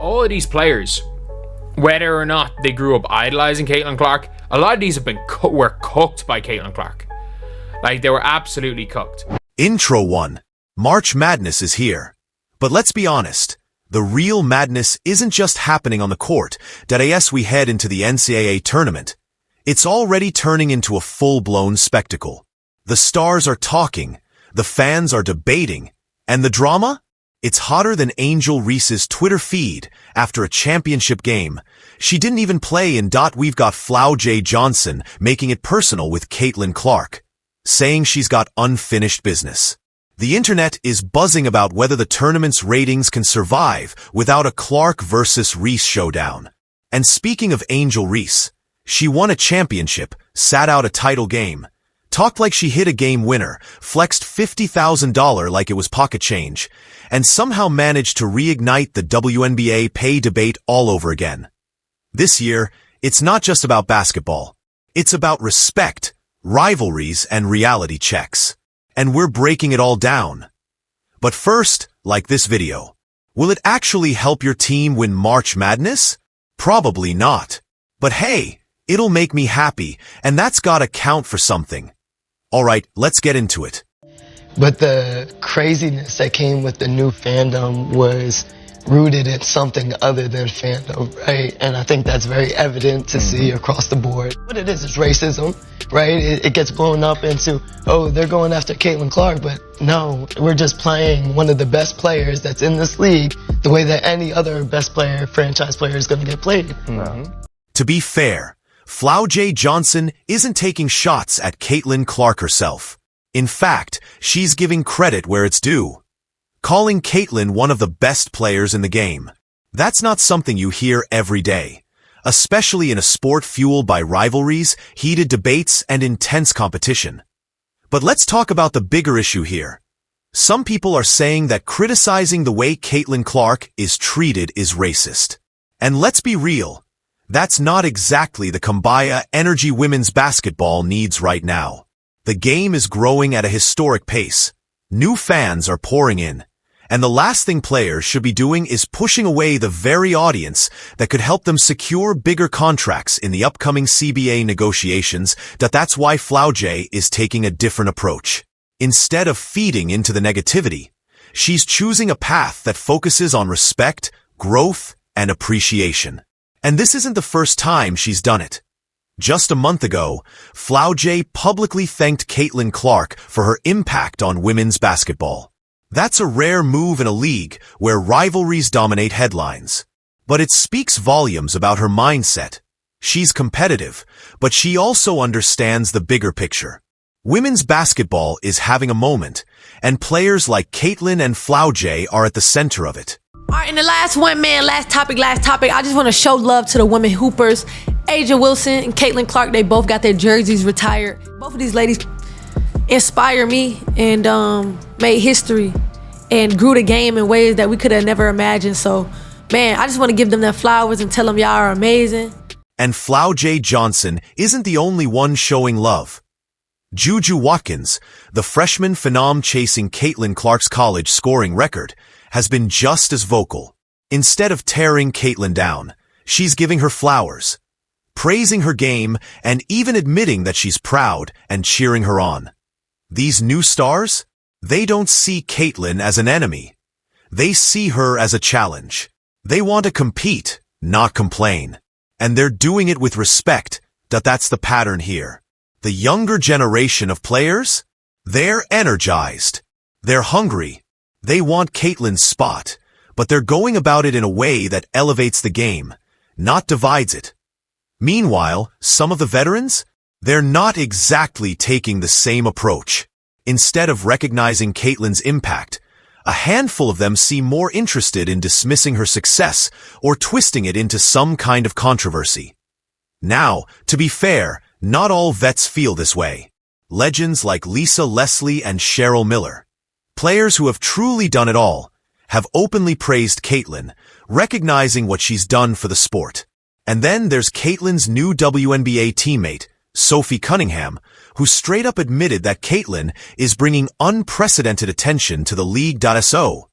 all of these players, whether or not they grew up idolizing Caitlin Clark, a lot of these were cooked by Caitlin Clark. Like, they were absolutely cooked. Intro 1. March Madness is here. But let's be honest, the real madness isn't just happening on the court as we head into the NCAA tournament. It's already turning into a full-blown spectacle. The stars are talking, the fans are debating, and the drama? It's hotter than Angel Reese's Twitter feed after a championship game. She didn't even play in. We've got Flau'jae Johnson making it personal with Caitlin Clark, saying she's got unfinished business. The internet is buzzing about whether the tournament's ratings can survive without a Clark versus Reese showdown. And speaking of Angel Reese, she won a championship, sat out a title game, talked like she hit a game winner, flexed $50,000 like it was pocket change, and somehow managed to reignite the WNBA pay debate all over again. This year, it's not just about basketball. It's about respect, rivalries, and reality checks. And we're breaking it all down. But first, like this video. Will it actually help your team win March Madness? Probably not. But hey, it'll make me happy, and that's gotta count for something. Alright, let's get into it. But the craziness that came with the new fandom was rooted in something other than fandom, right? And I think that's very evident to see across the board. What it is racism, right? It gets blown up into, oh, they're going after Caitlin Clark, but no, we're just playing one of the best players that's in this league the way that any other best player, franchise player is going to get played. To be fair, Flau'jae Johnson isn't taking shots at Caitlin Clark herself. In fact, she's giving credit where it's due, calling Caitlin one of the best players in the game. That's not something you hear every day, especially in a sport fueled by rivalries, heated debates, and intense competition. But let's talk about the bigger issue here. Some people are saying that criticizing the way Caitlin Clark is treated is racist. And let's be real, that's not exactly the kumbaya energy women's basketball needs right now. The game is growing at a historic pace. New fans are pouring in. And the last thing players should be doing is pushing away the very audience that could help them secure bigger contracts in the upcoming CBA negotiations. That's why Flau'jae is taking a different approach. Instead of feeding into the negativity, she's choosing a path that focuses on respect, growth, and appreciation. And this isn't the first time she's done it. Just a month ago, Flau'jae publicly thanked Caitlin Clark for her impact on women's basketball. That's a rare move in a league where rivalries dominate headlines. But it speaks volumes about her mindset. She's competitive, but she also understands the bigger picture. Women's basketball is having a moment, and players like Caitlin and Flau'jae are at the center of it. All right, and the last one, man, last topic. I just want to show love to the women hoopers. A'ja Wilson and Caitlin Clark, they both got their jerseys retired. Both of these ladies inspire me and made history and grew the game in ways that we could have never imagined. So, man, I just want to give them their flowers and tell them y'all are amazing. And Flau'jae Johnson isn't the only one showing love. Juju Watkins, the freshman phenom chasing Caitlin Clark's college scoring record, has been just as vocal. Instead of tearing Caitlin down, she's giving her flowers, praising her game, and even admitting that she's proud and cheering her on. These new stars? They don't see Caitlin as an enemy. They see her as a challenge. They want to compete, not complain. And they're doing it with respect. That's the pattern here. The younger generation of players? They're energized. They're hungry. They want Caitlin's spot, but they're going about it in a way that elevates the game, not divides it. Meanwhile, some of the veterans? They're not exactly taking the same approach. Instead of recognizing Caitlin's impact, a handful of them seem more interested in dismissing her success or twisting it into some kind of controversy. Now, to be fair, not all vets feel this way. Legends like Lisa Leslie and Cheryl Miller, players who have truly done it all, have openly praised Caitlin, recognizing what she's done for the sport. And then there's Caitlin's new WNBA teammate, Sophie Cunningham, who straight up admitted that Caitlin is bringing unprecedented attention to the league. So,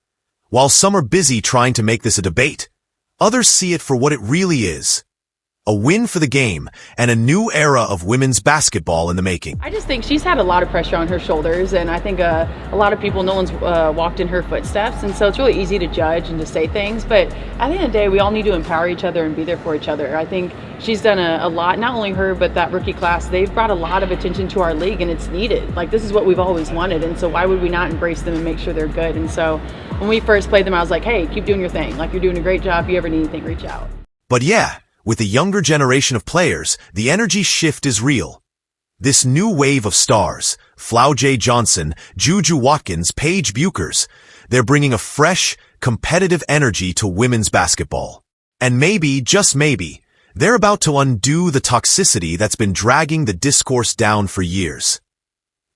while some are busy trying to make this a debate, Others see it for what it really is. A win for the game and a new era of women's basketball in the making. I just think she's had a lot of pressure on her shoulders, and I think a lot of people, no one's walked in her footsteps, and so it's really easy to judge and to say things, but at the end of the day, we all need to empower each other and be there for each other. I think she's done a lot, not only her, but that rookie class. They've brought a lot of attention to our league, and it's needed. Like, this is what we've always wanted, and so why would we not embrace them and make sure they're good? And so when we first played them, I was like, hey, keep doing your thing. Like, you're doing a great job. If you ever need anything, reach out. But yeah, with the younger generation of players, the energy shift is real. This new wave of stars, Flau'jae Johnson, Juju Watkins, Paige Buchers, they're bringing a fresh, competitive energy to women's basketball. And maybe, just maybe, they're about to undo the toxicity that's been dragging the discourse down for years.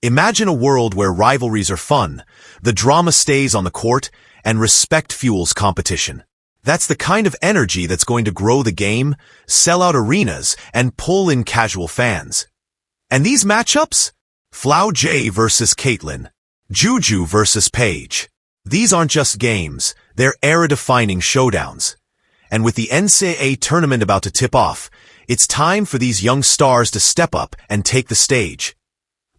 Imagine a world where rivalries are fun, the drama stays on the court, and respect fuels competition. That's the kind of energy that's going to grow the game, sell out arenas, and pull in casual fans. And these matchups? Flau'jae versus Caitlin, Juju versus Paige. These aren't just games, they're era-defining showdowns. And with the NCAA tournament about to tip off, it's time for these young stars to step up and take the stage.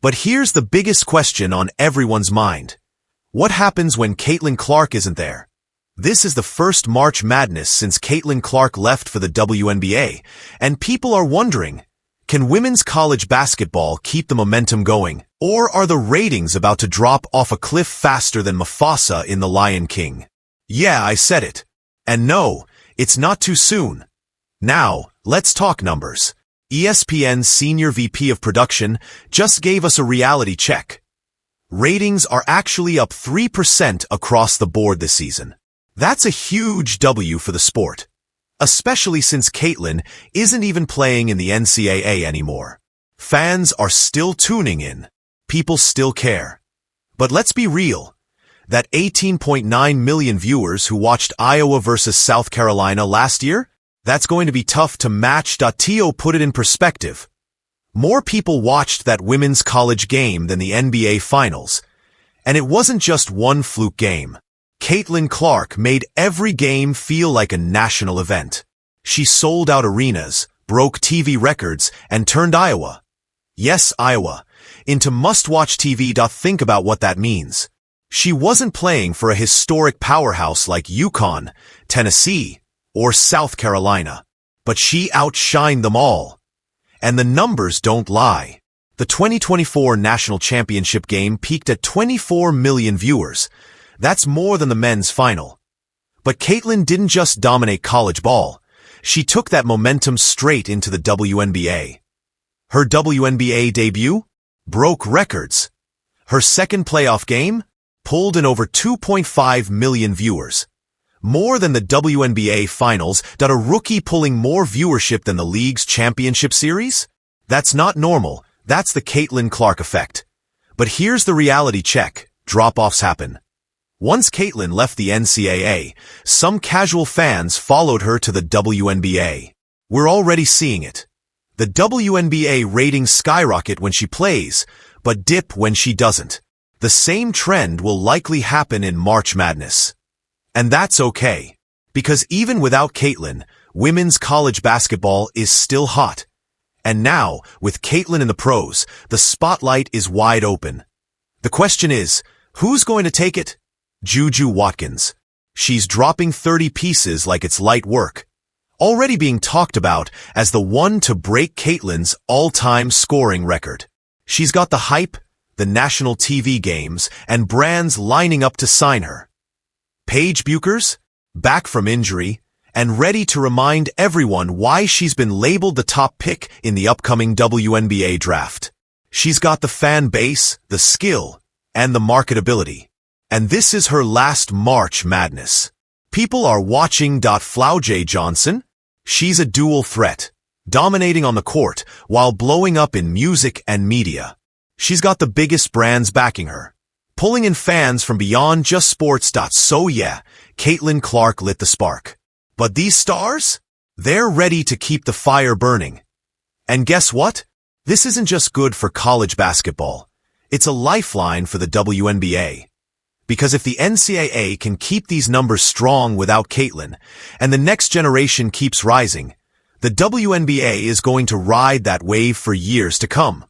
But here's the biggest question on everyone's mind. What happens when Caitlin Clark isn't there? This is the first March Madness since Caitlin Clark left for the WNBA, and people are wondering, can women's college basketball keep the momentum going, or are the ratings about to drop off a cliff faster than Mufasa in The Lion King? Yeah, I said it. And no, it's not too soon. Now, let's talk numbers. ESPN's Senior VP of Production just gave us a reality check. Ratings are actually up 3% across the board this season. That's a huge W for the sport, especially since Caitlin isn't even playing in the NCAA anymore. Fans are still tuning in. People still care. But let's be real. That 18.9 million viewers who watched Iowa versus South Carolina last year, that's going to be tough to match. To put it in perspective. More people watched that women's college game than the NBA Finals. And it wasn't just one fluke game. Caitlin Clark made every game feel like a national event. She sold out arenas, broke TV records, and turned Iowa, yes, Iowa, into must-watch TV. Think about what that means. She wasn't playing for a historic powerhouse like UConn, Tennessee, or South Carolina, but she outshined them all. And the numbers don't lie. The 2024 National Championship game peaked at 24 million viewers. That's more than the men's final. But Caitlin didn't just dominate college ball. She took that momentum straight into the WNBA. Her WNBA debut broke records. Her second playoff game pulled in over 2.5 million viewers. More than the WNBA Finals. A rookie pulling more viewership than the league's championship series? That's not normal. That's the Caitlin Clark effect. But here's the reality check. Drop-offs happen. Once Caitlin left the NCAA, some casual fans followed her to the WNBA. We're already seeing it. The WNBA ratings skyrocket when she plays, but dip when she doesn't. The same trend will likely happen in March Madness. And that's okay. Because even without Caitlin, women's college basketball is still hot. And now, with Caitlin in the pros, the spotlight is wide open. The question is, who's going to take it? Juju Watkins. She's dropping 30 pieces like it's light work. Already being talked about as the one to break Caitlin's all-time scoring record. She's got the hype, the national TV games, and brands lining up to sign her. Paige Buchers, back from injury, and ready to remind everyone why she's been labeled the top pick in the upcoming WNBA draft. She's got the fan base, the skill, and the marketability. And this is her last March Madness. People are watching. Flau'jae Johnson? She's a dual threat, dominating on the court while blowing up in music and media. She's got the biggest brands backing her, pulling in fans from beyond just sports. So yeah, Caitlin Clark lit the spark. But these stars? They're ready to keep the fire burning. And guess what? This isn't just good for college basketball. It's a lifeline for the WNBA. Because if the NCAA can keep these numbers strong without Caitlin, and the next generation keeps rising, the WNBA is going to ride that wave for years to come.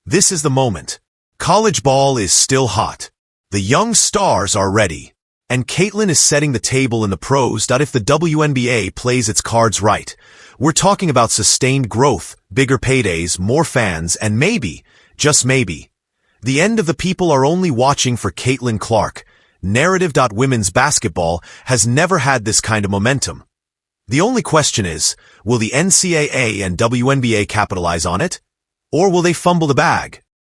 This is the moment. College ball is still hot. The young stars are ready. And Caitlin is setting the table in the pros that if the WNBA plays its cards right, we're talking about sustained growth, bigger paydays, more fans, and maybe, just maybe, the end of the people are only watching for Caitlin Clark. Narrative.women's basketball has never had this kind of momentum. The only question is, will the NCAA and WNBA capitalize on it? Or will they fumble the bag?